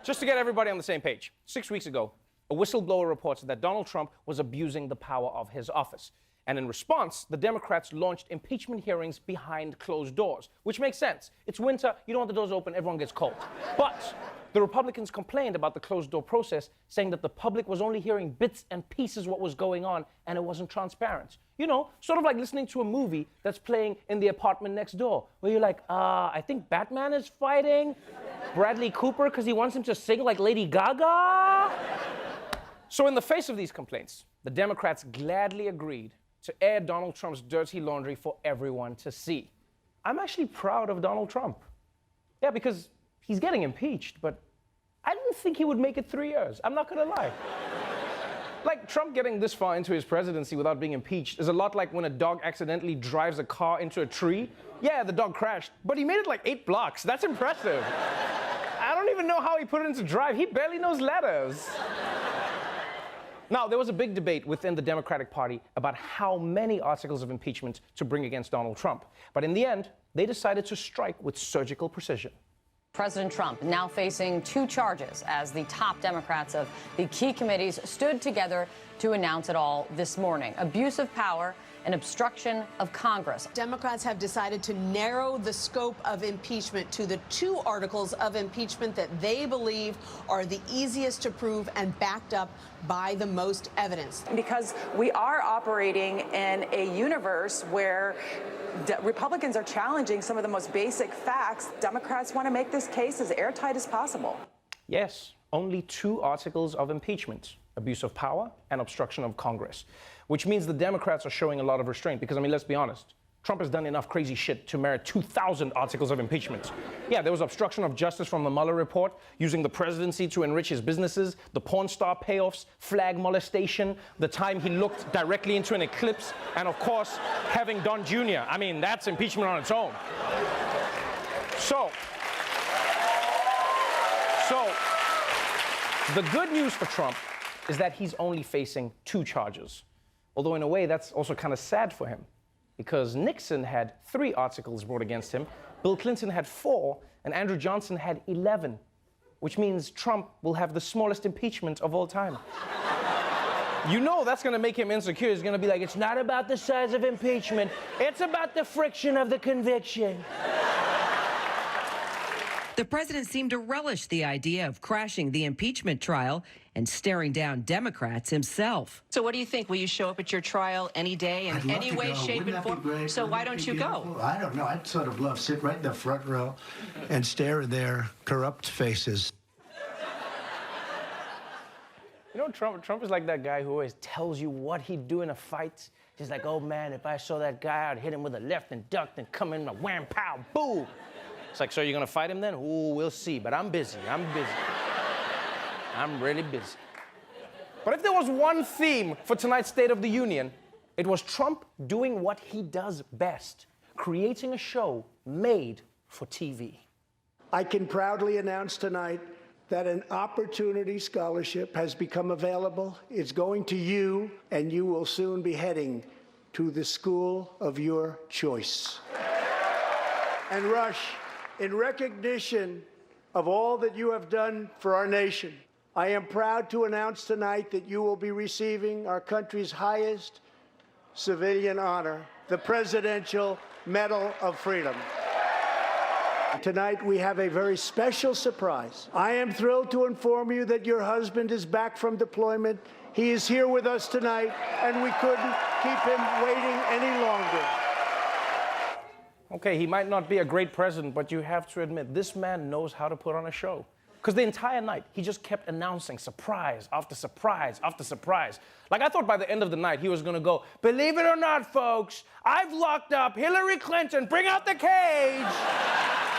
Just to get everybody on the same page, 6 weeks ago, a whistleblower reports that Donald Trump was abusing the power of his office. And in response, the Democrats launched impeachment hearings behind closed doors, which makes sense. It's winter, you don't want the doors open, everyone gets cold. But the Republicans complained about the closed-door process, saying that the public was only hearing bits and pieces what was going on, and it wasn't transparent. You know, sort of like listening to a movie that's playing in the apartment next door, where you're like, I think Batman is fighting Bradley Cooper because he wants him to sing like Lady Gaga. So in the face of these complaints, the Democrats gladly agreed to air Donald Trump's dirty laundry for everyone to see. I'm actually proud of Donald Trump. Yeah, because he's getting impeached, but I didn't think he would make it 3 years. I'm not gonna lie. Like, Trump getting this far into his presidency without being impeached is a lot like when a dog accidentally drives a car into a tree. Yeah, the dog crashed, but he made it like 8 blocks. That's impressive. I don't even know how he put it into drive. He barely knows letters. Now, there was a big debate within the Democratic Party about how many articles of impeachment to bring against Donald Trump. But in the end, they decided to strike with surgical precision. President Trump now facing 2 charges as the top Democrats of the key committees stood together to announce it all this morning. Abuse of power and obstruction of Congress. Democrats have decided to narrow the scope of impeachment to the 2 articles of impeachment that they believe are the easiest to prove and backed up by the most evidence. Because we are operating in a universe where Republicans are challenging some of the most basic facts. Democrats want to make this case as airtight as possible. Yes, only 2 articles of impeachment: abuse of power and obstruction of Congress, which means the Democrats are showing a lot of restraint because, I mean, let's be honest, Trump has done enough crazy shit to merit 2,000 articles of impeachment. Yeah, there was obstruction of justice from the Mueller report, using the presidency to enrich his businesses, the porn star payoffs, flag molestation, the time he looked directly into an eclipse, and of course, having Don Jr. I mean, that's impeachment on its own. So, the good news for Trump is that he's only facing 2 charges. Although in a way, that's also kind of sad for him, because Nixon had 3 articles brought against him, Bill Clinton had 4, and Andrew Johnson had 11, which means Trump will have the smallest impeachment of all time. You know that's gonna make him insecure. He's gonna be like, it's not about the size of impeachment, it's about the friction of the conviction. The president seemed to relish the idea of crashing the impeachment trial and staring down Democrats himself. So what do you think? Will you show up at your trial any day in any way, shape, and form? So why don't you go? I don't know. I'd sort of love to sit right in the front row and stare at their corrupt faces. You know, Trump is like that guy who always tells you what he'd do in a fight. He's like, oh man, if I saw that guy, I'd hit him with a left and duck, then come in, wham, pow, boom. It's like, so you're gonna fight him then? Ooh, we'll see, but I'm busy. I'm really busy. But if there was one theme for tonight's State of the Union, it was Trump doing what he does best, creating a show made for TV. I can proudly announce tonight that an Opportunity Scholarship has become available. It's going to you, and you will soon be heading to the school of your choice. And Rush, in recognition of all that you have done for our nation, I am proud to announce tonight that you will be receiving our country's highest civilian honor, the Presidential Medal of Freedom. Tonight, we have a very special surprise. I am thrilled to inform you that your husband is back from deployment. He is here with us tonight, and we couldn't keep him waiting any longer. Okay, he might not be a great president, but you have to admit, this man knows how to put on a show. Because the entire night, he just kept announcing surprise after surprise after surprise. Like, I thought by the end of the night, he was gonna go, believe it or not, folks, I've locked up Hillary Clinton. Bring out the cage.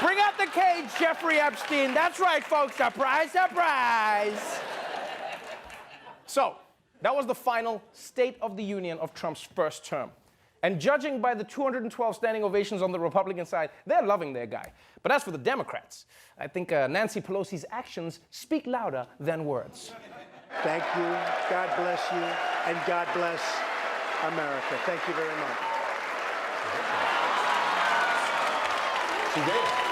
Bring out the cage, Jeffrey Epstein. That's right, folks, surprise, surprise. So, that was the final State of the Union of Trump's first term. And judging by the 212 standing ovations on the Republican side, they're loving their guy. But as for the Democrats, I think Nancy Pelosi's actions speak louder than words. Thank you, God bless you, and God bless America. Thank you very much. She did.